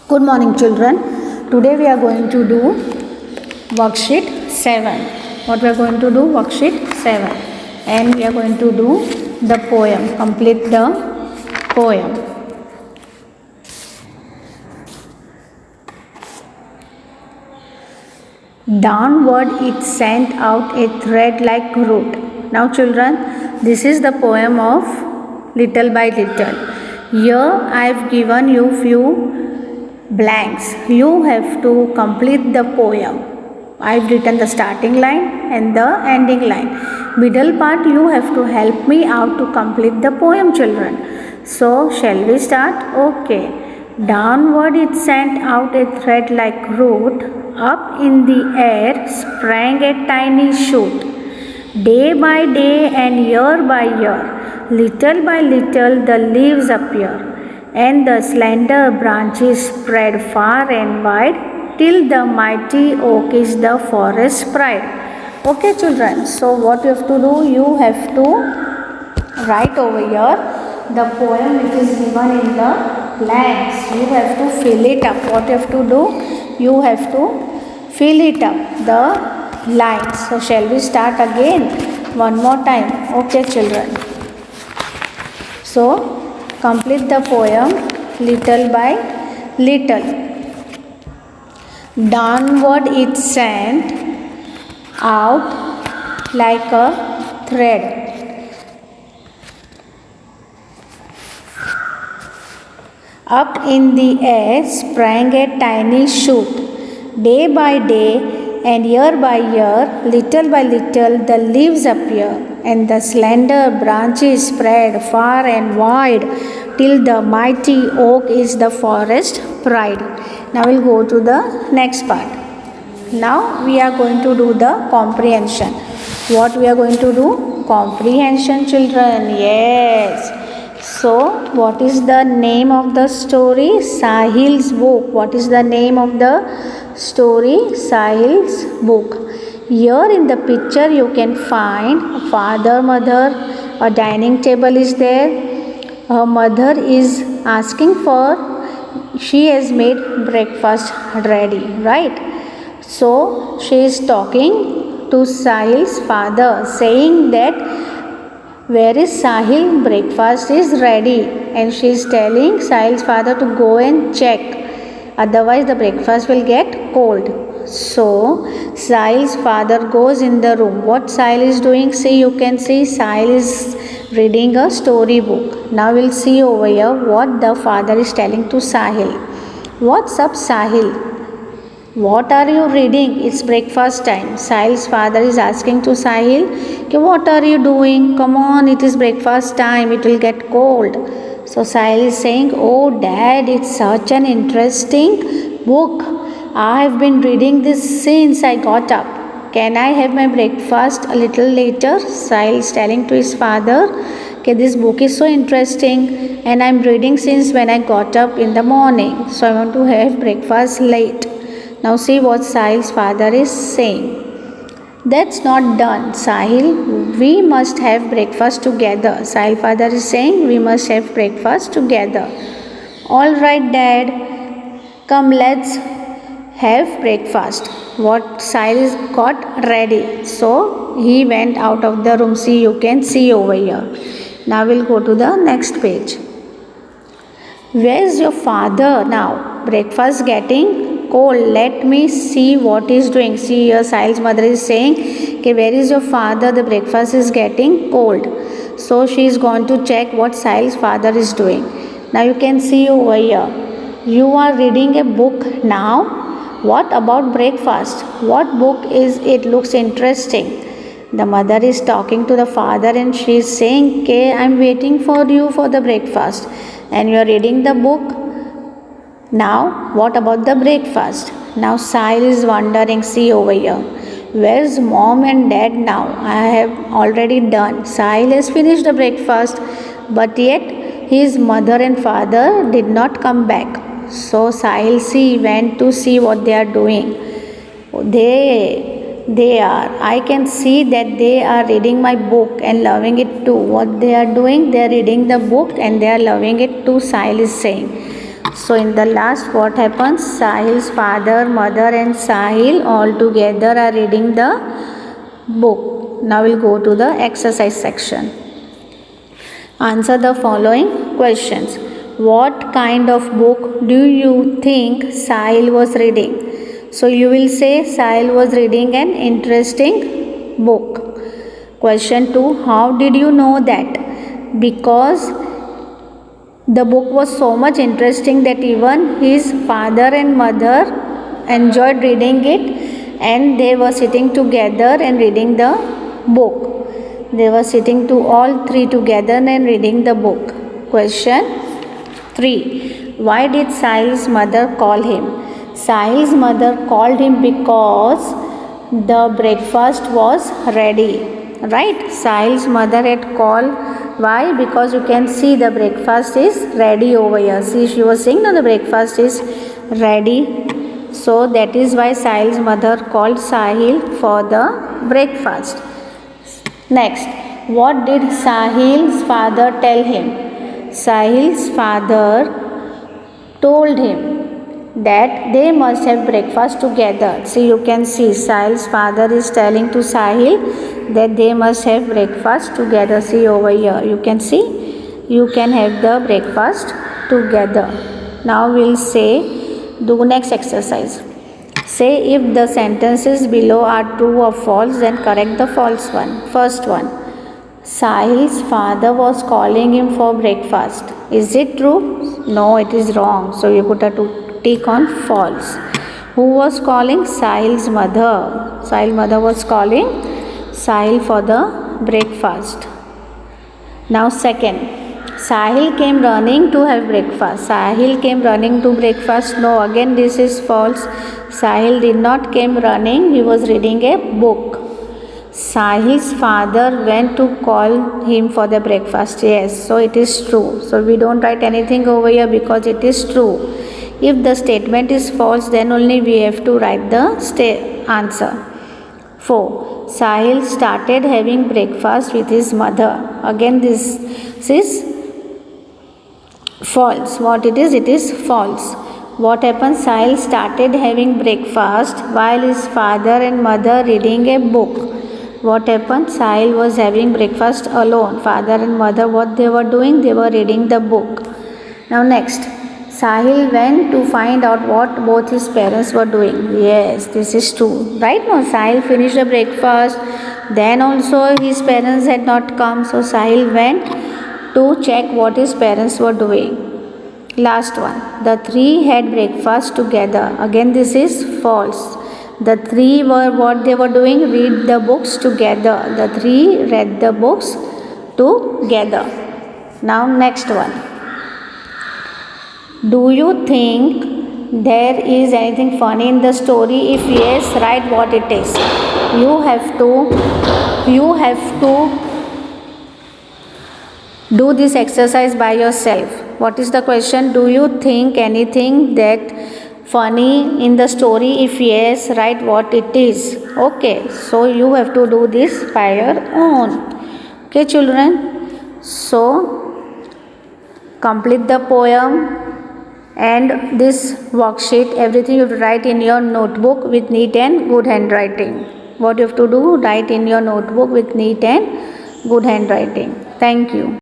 Good morning, children. Today we are going to do worksheet 7. What we are going to do? Worksheet 7. And we are going to do the poem. Complete the poem. Downward it sent out a thread like root. Now, children, this is the poem of Little by Little. Here I have given you few blanks. You have to complete the poem. I have written the starting line and the ending line. Middle part you have to help me out to complete the poem, children. So shall we start? Okay. Downward it sent out a thread like root. Up in the air sprang a tiny shoot. Day by day and year by year, little by little the leaves appear, and the slender branches spread far and wide, till the mighty oak is the forest pride. Okay, children, so what you have to do? You have to write over here the poem which is given in the blanks. You have to fill it up. What you have to do? You have to fill it up, the lines. So shall we start again? One more time. Okay, children. So complete the poem little by little. Downward it sent out like a thread. Up in the air sprang a tiny shoot. Day by day and year by year, little by little, the leaves appear, and the slender branches spread far and wide, till the mighty oak is the forest pride. Now we'll go to the next part. Now we are going to do the comprehension. What we are going to do? Comprehension, children. Yes. So, what is the name of the story? Sahil's book. What is the name of the story? Sahil's book. Here in the picture you can find a father, mother, a dining table is there. Her mother is asking for, she has made breakfast ready, right? So, she is talking to Sahil's father, saying that, where is Sahil? Breakfast is ready. And she is telling Sahil's father to go and check. Otherwise the breakfast will get cold. So Sahil's father goes in the room. What Sahil is doing? See, you can see Sahil is reading a story book. Now we'll see over here what the father is telling to Sahil. What's up, Sahil? What are you reading? It's breakfast time. Sahil's father is asking to Sahil, what are you doing? Come on, it is breakfast time. It will get cold. So Sahil is saying, oh dad, it's such an interesting book. I have been reading this since I got up. Can I have my breakfast a little later? Sahil is telling to his father, this book is so interesting and I'm reading since when I got up in the morning. So I want to have breakfast late. Now see what Sahil's father is saying. That's not done, Sahil. We must have breakfast together. Sahil's father is saying we must have breakfast together. All right, Dad. Come, let's have breakfast. What Sahil got ready. So he went out of the room. See, you can see over here. Now we'll go to the next page. Where's your father now? Breakfast getting cold. Let me see what he's doing. See here, Sahil's mother is saying, where is your father? The breakfast is getting cold. So she is going to check what Sahil's father is doing. Now you can see over here. You are reading a book now. What about breakfast? What book is it? Looks interesting. The mother is talking to the father and she is saying, I'm waiting for you for the breakfast. And you are reading the book. Now, what about the breakfast? Now, Sahil is wondering, see over here. Where's mom and dad now? I have already done. Sahil has finished the breakfast, but yet his mother and father did not come back. So, Sahil went to see what they are doing. I can see that they are reading my book and loving it too. What they are doing? They are reading the book and they are loving it too, Sahil is saying. So in the last, what happens? Sahil's father, mother and Sahil all together are reading the book. Now we'll go to the exercise section. Answer the following questions. What kind of book do you think Sahil was reading? So you will say Sahil was reading an interesting book. Question 2. How did you know that? Because the book was so much interesting that even his father and mother enjoyed reading it, and they were sitting together and reading the book. They were sitting to all three together and reading the book. Question 3. Why did Sahil's mother call him? Sahil's mother called him because the breakfast was ready. Right? Sahil's mother had called. Why? Because you can see the breakfast is ready over here. See, she was saying no, the breakfast is ready. So that is why Sahil's mother called Sahil for the breakfast. Next, what did Sahil's father tell him? Sahil's father told him that they must have breakfast together. See, you can see Sahil's father is telling to Sahil that they must have breakfast together. See over here, you can see, you can have the breakfast together. Now we'll say, do next exercise. Say if the sentences below are true or false, then correct the false one. First one, Sahil's father was calling him for breakfast. Is it true? No, it is wrong. So you put a tick on false. Who was calling? Sahil's mother. Sahil's mother was calling Sahil for the breakfast. Now second, Sahil came running to have breakfast. Sahil came running to breakfast. No, again this is false. Sahil did not came running. He was reading a book. Sahil's father went to call him for the breakfast. Yes, so it is true. So we don't write anything over here because it is true. If the statement is false, then only we have to write the answer. 4. Sahil started having breakfast with his mother. Again this is false. What it is? It is false. What happened? Sahil started having breakfast while his father and mother reading a book. What happened? Sahil was having breakfast alone. Father and mother, what they were doing? They were reading the book. Now next, Sahil went to find out what both his parents were doing. Yes, this is true. Right now, Sahil finished the breakfast. Then also his parents had not come. So Sahil went to check what his parents were doing. Last one, the three had breakfast together. Again, this is false. The three were what they were doing? Read the books together. The three read the books together. Now next one. Do you think there is anything funny in the story? If yes, write what it is. You have to do this exercise by yourself. What is the question? Do you think anything that funny in the story? If yes, write what it is. Okay, so you have to do this by your own. Okay, children. So complete the poem and this worksheet. Everything you have to write in your notebook with neat and good handwriting. What you have to do? Write in your notebook with neat and good handwriting. Thank you.